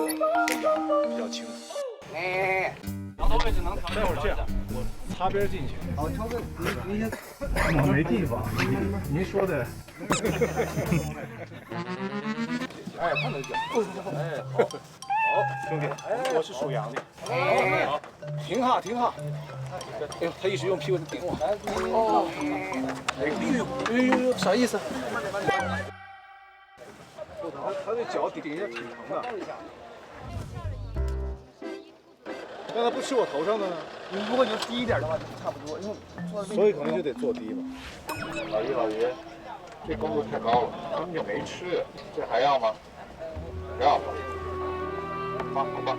比较轻。哎，摇头位置能调待会儿这样，我擦边进去。好，调个你先。我没地方。您说的。哎，看能脚。哎，好，好，兄弟，我是属羊的。哎，好，停哈，停哈。哎呦，他一直用屁股顶我。哦，哎呦，啥意思？他这脚顶一下挺疼的。让他不吃我头上的呢？如果你要低一点的话，就差不多，因为所以可能就得坐低吧。老于，这高度太高了，他们就没吃，这还要吗？不要，好吧。